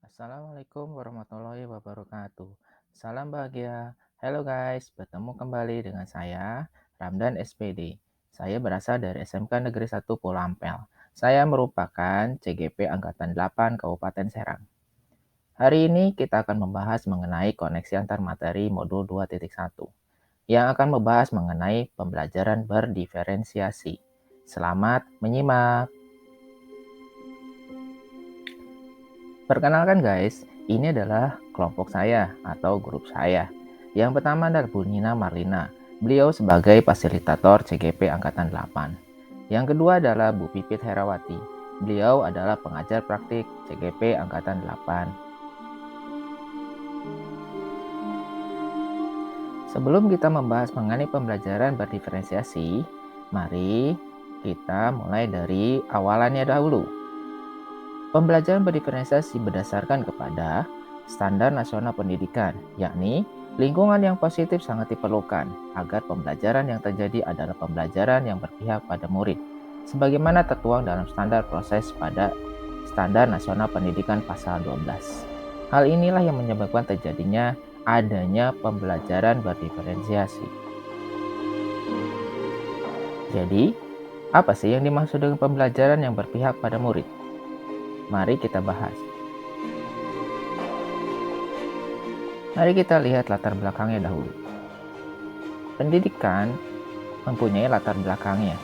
Assalamualaikum warahmatullahi wabarakatuh. Salam bahagia. Halo guys, bertemu kembali dengan saya, Ramdan SPD. Saya berasal dari SMK Negeri 1 Pulau Ampel. Saya merupakan CGP Angkatan 8 Kabupaten Serang. Hari ini kita akan membahas mengenai koneksi antar materi modul 2.1 yang akan membahas mengenai pembelajaran berdiferensiasi. Selamat menyimak. Perkenalkan guys, ini adalah kelompok saya atau grup saya. Yang pertama adalah Bu Nina Marlina. Beliau sebagai fasilitator CGP Angkatan 8. Yang kedua adalah Bu Pipit Herawati. Beliau adalah pengajar praktik CGP Angkatan 8. Sebelum kita membahas mengenai pembelajaran berdiferensiasi, mari kita mulai dari awalannya dahulu. Pembelajaran berdiferensiasi berdasarkan kepada standar nasional pendidikan, yakni lingkungan yang positif sangat diperlukan agar pembelajaran yang terjadi adalah pembelajaran yang berpihak pada murid, sebagaimana tertuang dalam standar proses pada Standar Nasional Pendidikan Pasal 12. Hal inilah yang menyebabkan terjadinya adanya pembelajaran berdiferensiasi. Jadi, apa sih yang dimaksud dengan pembelajaran yang berpihak pada murid? Mari kita bahas. Mari kita lihat latar belakangnya dahulu. Pendidikan mempunyai latar belakangnya.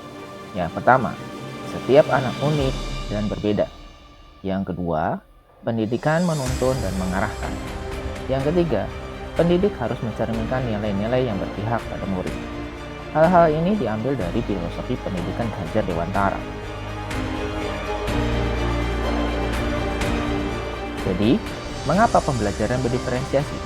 Yang pertama, setiap anak unik dan berbeda. Yang kedua, pendidikan menuntun dan mengarahkan. Yang ketiga, pendidik harus mencerminkan nilai-nilai yang berpihak pada murid. Hal-hal ini diambil dari filosofi pendidikan Hajar Dewantara. Jadi, mengapa pembelajaran berdiferensiasi?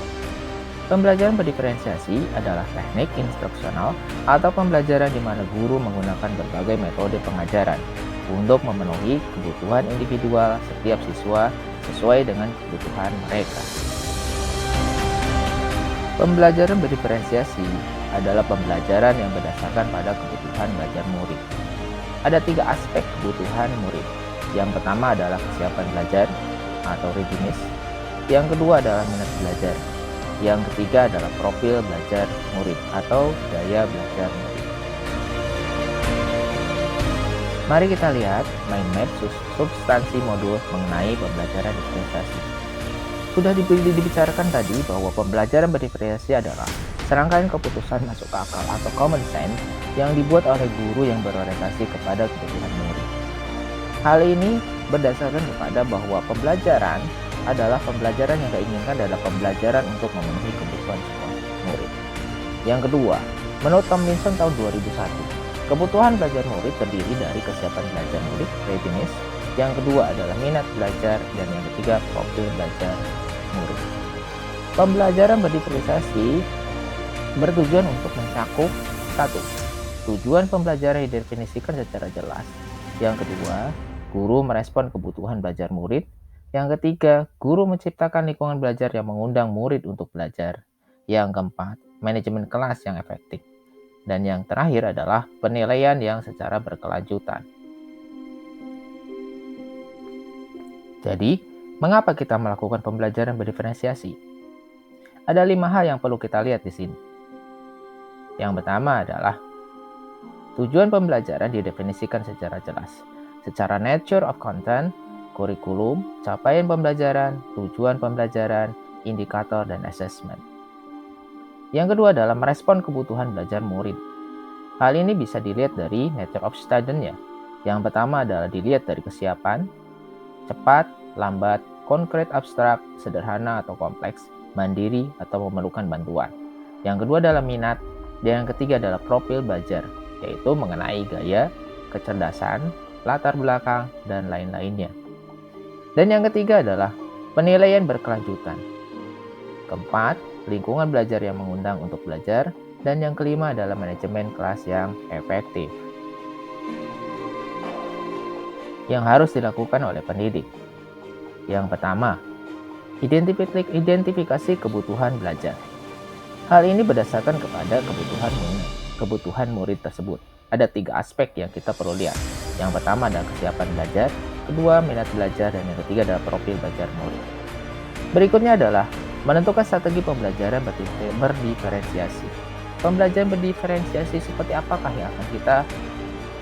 Pembelajaran berdiferensiasi adalah teknik instruksional atau pembelajaran di mana guru menggunakan berbagai metode pengajaran untuk memenuhi kebutuhan individual setiap siswa sesuai dengan kebutuhan mereka. Pembelajaran berdiferensiasi adalah pembelajaran yang berdasarkan pada kebutuhan belajar murid. Ada 3 aspek kebutuhan murid. Yang pertama adalah kesiapan belajar atau readiness. Yang kedua adalah minat belajar. Yang ketiga adalah profil belajar murid atau gaya belajar murid. Mari kita lihat mind map substansi modul mengenai pembelajaran diferensiasi. Sudah dibicarakan tadi bahwa pembelajaran berdiferensiasi adalah serangkaian keputusan masuk akal atau common sense yang dibuat oleh guru yang berorientasi kepada kebutuhan murid. Hal ini berdasarkan kepada bahwa pembelajaran adalah pembelajaran yang diinginkan adalah pembelajaran untuk memenuhi kebutuhan semua murid. Yang kedua, menurut Tomlinson tahun 2001, kebutuhan belajar murid terdiri dari kesiapan belajar murid, readiness. Yang kedua adalah minat belajar, dan yang ketiga profil belajar murid. Pembelajaran berdiferensiasi bertujuan untuk mencakup 1. Tujuan pembelajaran didefinisikan secara jelas. Yang kedua, guru merespon kebutuhan belajar murid. Yang ketiga, guru menciptakan lingkungan belajar yang mengundang murid untuk belajar. Yang keempat, manajemen kelas yang efektif. Dan yang terakhir adalah penilaian yang secara berkelanjutan. Jadi, mengapa kita melakukan pembelajaran berdiferensiasi? Ada 5 hal yang perlu kita lihat di sini. Yang pertama adalah tujuan pembelajaran didefinisikan secara jelas. Secara nature of content, kurikulum, capaian pembelajaran, tujuan pembelajaran, indikator, dan assessment. Yang kedua adalah merespon kebutuhan belajar murid. Hal ini bisa dilihat dari nature of student-nya. Yang pertama adalah dilihat dari kesiapan, cepat, lambat, konkret, abstrak, sederhana atau kompleks, mandiri atau memerlukan bantuan. Yang kedua adalah minat, dan yang ketiga adalah profil belajar, yaitu mengenai gaya, kecerdasan, latar belakang, dan lain-lainnya. Dan yang ketiga adalah penilaian berkelanjutan. Keempat, lingkungan belajar yang mengundang untuk belajar. Dan yang kelima adalah manajemen kelas yang efektif, yang harus dilakukan oleh pendidik. Yang pertama, identifikasi kebutuhan belajar. Hal ini berdasarkan kepada kebutuhan murid tersebut. Ada 3 aspek yang kita perlu lihat. Yang pertama adalah kesiapan belajar, kedua minat belajar, dan yang ketiga adalah profil belajar murid. Berikutnya adalah menentukan strategi pembelajaran berdiferensiasi. Pembelajaran berdiferensiasi seperti apakah yang akan kita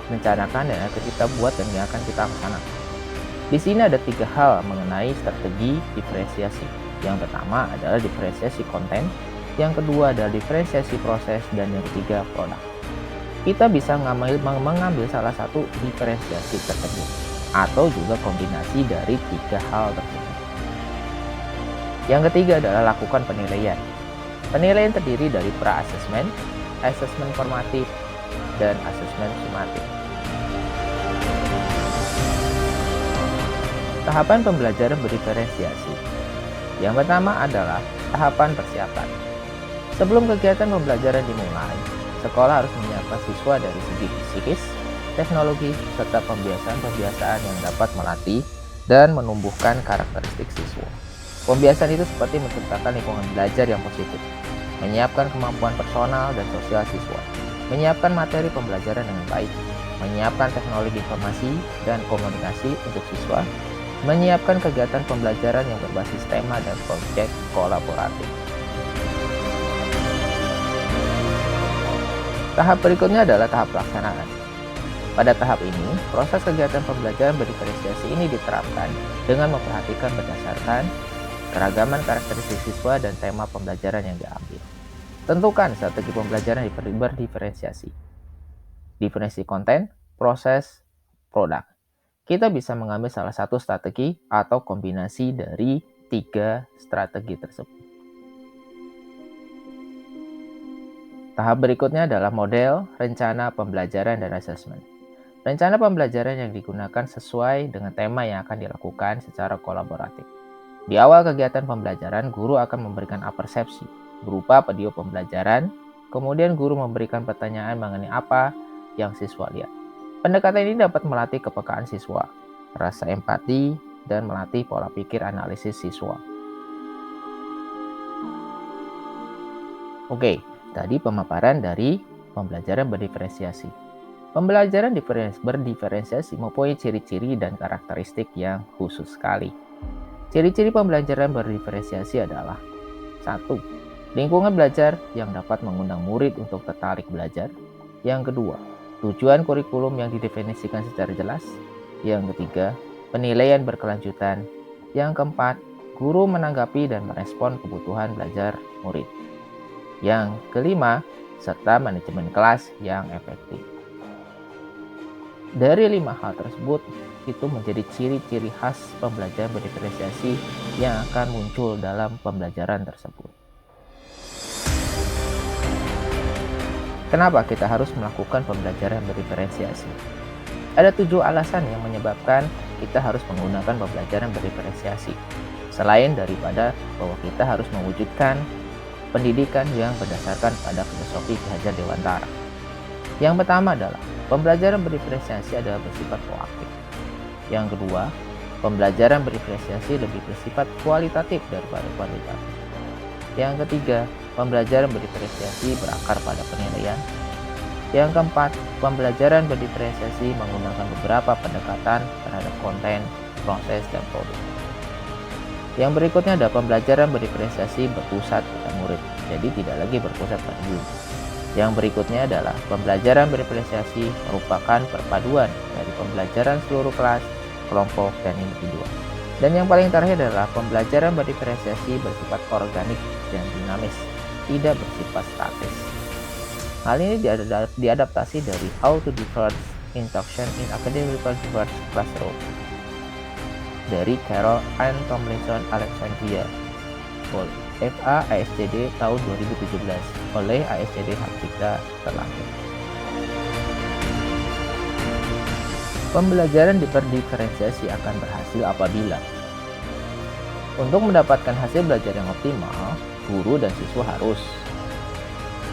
rencanakan dan akan kita buat dan yang akan kita laksanakan. Di sini ada 3 hal mengenai strategi diferensiasi. Yang pertama adalah diferensiasi konten, yang kedua adalah diferensiasi proses, dan yang ketiga produk. Kita bisa mengambil salah satu diferensiasi tersebut, atau juga kombinasi dari 3 hal tersebut. Yang ketiga adalah lakukan penilaian. Penilaian terdiri dari pra-assessment, assessment formatif, dan assessment sumatif. Tahapan pembelajaran berdiferensiasi. Yang pertama adalah tahapan persiapan. Sebelum kegiatan pembelajaran dimulai, sekolah harus menyiapkan siswa dari segi psikis, teknologi, serta pembiasaan-pembiasaan yang dapat melatih dan menumbuhkan karakteristik siswa. Pembiasaan itu seperti menciptakan lingkungan belajar yang positif, menyiapkan kemampuan personal dan sosial siswa, menyiapkan materi pembelajaran dengan baik, menyiapkan teknologi informasi dan komunikasi untuk siswa, menyiapkan kegiatan pembelajaran yang berbasis tema dan proyek kolaboratif. Tahap berikutnya adalah tahap pelaksanaan. Pada tahap ini, proses kegiatan pembelajaran berdiferensiasi ini diterapkan dengan memperhatikan berdasarkan keragaman karakteristik siswa dan tema pembelajaran yang diambil. Tentukan strategi pembelajaran berdiferensiasi. Diferensiasi konten, proses, produk. Kita bisa mengambil salah satu strategi atau kombinasi dari 3 strategi tersebut. Tahap berikutnya adalah model, rencana pembelajaran, dan asesmen. Rencana pembelajaran yang digunakan sesuai dengan tema yang akan dilakukan secara kolaboratif. Di awal kegiatan pembelajaran, guru akan memberikan apersepsi berupa video pembelajaran, kemudian guru memberikan pertanyaan mengenai apa yang siswa lihat. Pendekatan ini dapat melatih kepekaan siswa, rasa empati, dan melatih pola pikir analisis siswa. Oke, tadi pemaparan dari pembelajaran berdiferensiasi. Pembelajaran berdiferensiasi mempunyai ciri-ciri dan karakteristik yang khusus sekali. Ciri-ciri pembelajaran berdiferensiasi adalah 1. Lingkungan belajar yang dapat mengundang murid untuk tertarik belajar. Yang kedua, tujuan kurikulum yang didefinisikan secara jelas. Yang ketiga, penilaian berkelanjutan. Yang keempat, guru menanggapi dan merespon kebutuhan belajar murid. Yang kelima, serta manajemen kelas yang efektif. Dari 5 hal tersebut, itu menjadi ciri-ciri khas pembelajaran berdiferensiasi yang akan muncul dalam pembelajaran tersebut. Kenapa kita harus melakukan pembelajaran berdiferensiasi? Ada 7 alasan yang menyebabkan kita harus menggunakan pembelajaran berdiferensiasi. Selain daripada bahwa kita harus mewujudkan pendidikan yang berdasarkan pada filosofi Ki Hajar Dewantara. Yang pertama adalah pembelajaran berdiferensiasi adalah bersifat proaktif. Yang kedua, pembelajaran berdiferensiasi lebih bersifat kualitatif daripada kuantitatif. Yang ketiga, pembelajaran berdiferensiasi berakar pada penilaian. Yang keempat, pembelajaran berdiferensiasi menggunakan beberapa pendekatan terhadap konten, proses, dan produk. Yang berikutnya adalah pembelajaran berdiferensiasi berpusat pada murid, jadi tidak lagi berpusat pada guru. Yang berikutnya adalah pembelajaran berdiferensiasi merupakan perpaduan dari pembelajaran seluruh kelas, kelompok, dan individu. Dan yang paling terakhir adalah pembelajaran berdiferensiasi bersifat organik dan dinamis, tidak bersifat statis. Hal ini diadaptasi dari How to Difference Instruction in Academically Diverse Classroom dari Carol Ann Tomlinson Alexandria, FA-ASCD tahun 2017 oleh ASCD Hak Cipta Terlahir. Pembelajaran berdiferensiasi akan berhasil apabila untuk mendapatkan hasil belajar yang optimal, guru dan siswa harus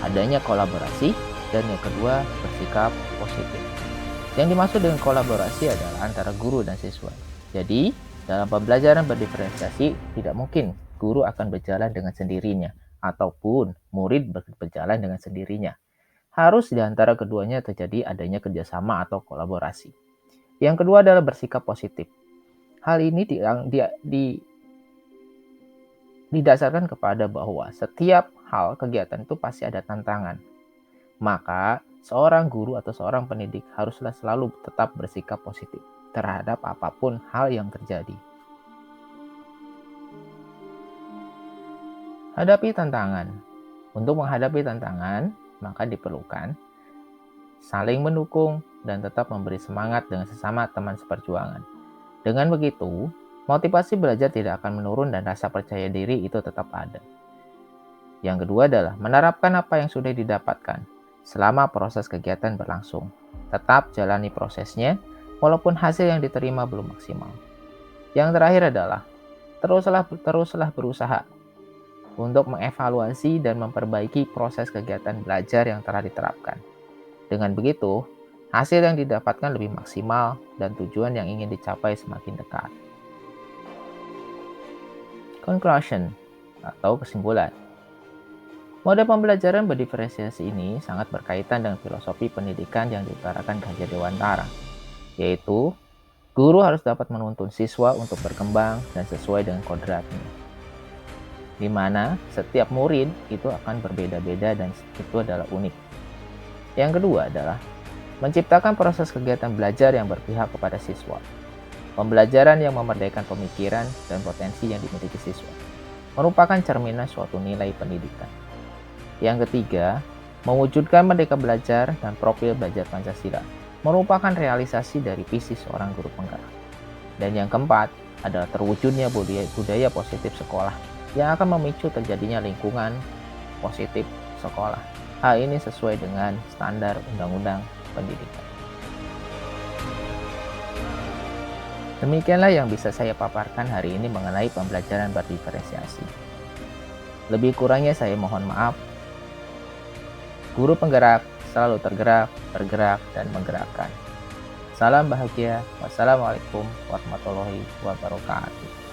adanya kolaborasi, dan yang kedua bersikap positif. Yang dimaksud dengan kolaborasi adalah antara guru dan siswa. Jadi, dalam pembelajaran berdiferensiasi tidak mungkin guru akan berjalan dengan sendirinya ataupun murid berjalan dengan sendirinya. Harus di antara keduanya terjadi adanya kerjasama atau kolaborasi. Yang kedua adalah bersikap positif. Hal ini didasarkan kepada bahwa setiap hal kegiatan itu pasti ada tantangan. Maka, seorang guru atau seorang pendidik haruslah selalu tetap bersikap positif terhadap apapun hal yang terjadi. Hadapi tantangan. Untuk menghadapi tantangan, maka diperlukan saling mendukung dan tetap memberi semangat dengan sesama teman seperjuangan. Dengan begitu, motivasi belajar tidak akan menurun dan rasa percaya diri itu tetap ada. Yang kedua adalah menerapkan apa yang sudah didapatkan selama proses kegiatan berlangsung. Tetap jalani prosesnya walaupun hasil yang diterima belum maksimal. Yang terakhir adalah teruslah berusaha untuk mengevaluasi dan memperbaiki proses kegiatan belajar yang telah diterapkan. Dengan begitu, hasil yang didapatkan lebih maksimal dan tujuan yang ingin dicapai semakin dekat. Conclusion atau kesimpulan. Model pembelajaran berdiferensiasi ini sangat berkaitan dengan filosofi pendidikan yang diutarakan Gajah Dewantara, yaitu guru harus dapat menuntun siswa untuk berkembang dan sesuai dengan kodratnya, di mana setiap murid itu akan berbeda-beda dan itu adalah unik. Yang kedua adalah menciptakan proses kegiatan belajar yang berpihak kepada siswa. Pembelajaran yang memerdekakan pemikiran dan potensi yang dimiliki siswa merupakan cerminan suatu nilai pendidikan. Yang ketiga, mewujudkan merdeka belajar dan profil belajar Pancasila merupakan realisasi dari visi seorang guru penggerak. Dan yang keempat adalah terwujudnya budaya positif sekolah yang akan memicu terjadinya lingkungan positif sekolah. Hal ini sesuai dengan standar Undang-Undang Pendidikan. Demikianlah yang bisa saya paparkan hari ini mengenai pembelajaran berdiferensiasi. Lebih kurangnya saya mohon maaf. Guru penggerak selalu tergerak, bergerak, dan menggerakkan. Salam bahagia. Wassalamualaikum warahmatullahi wabarakatuh.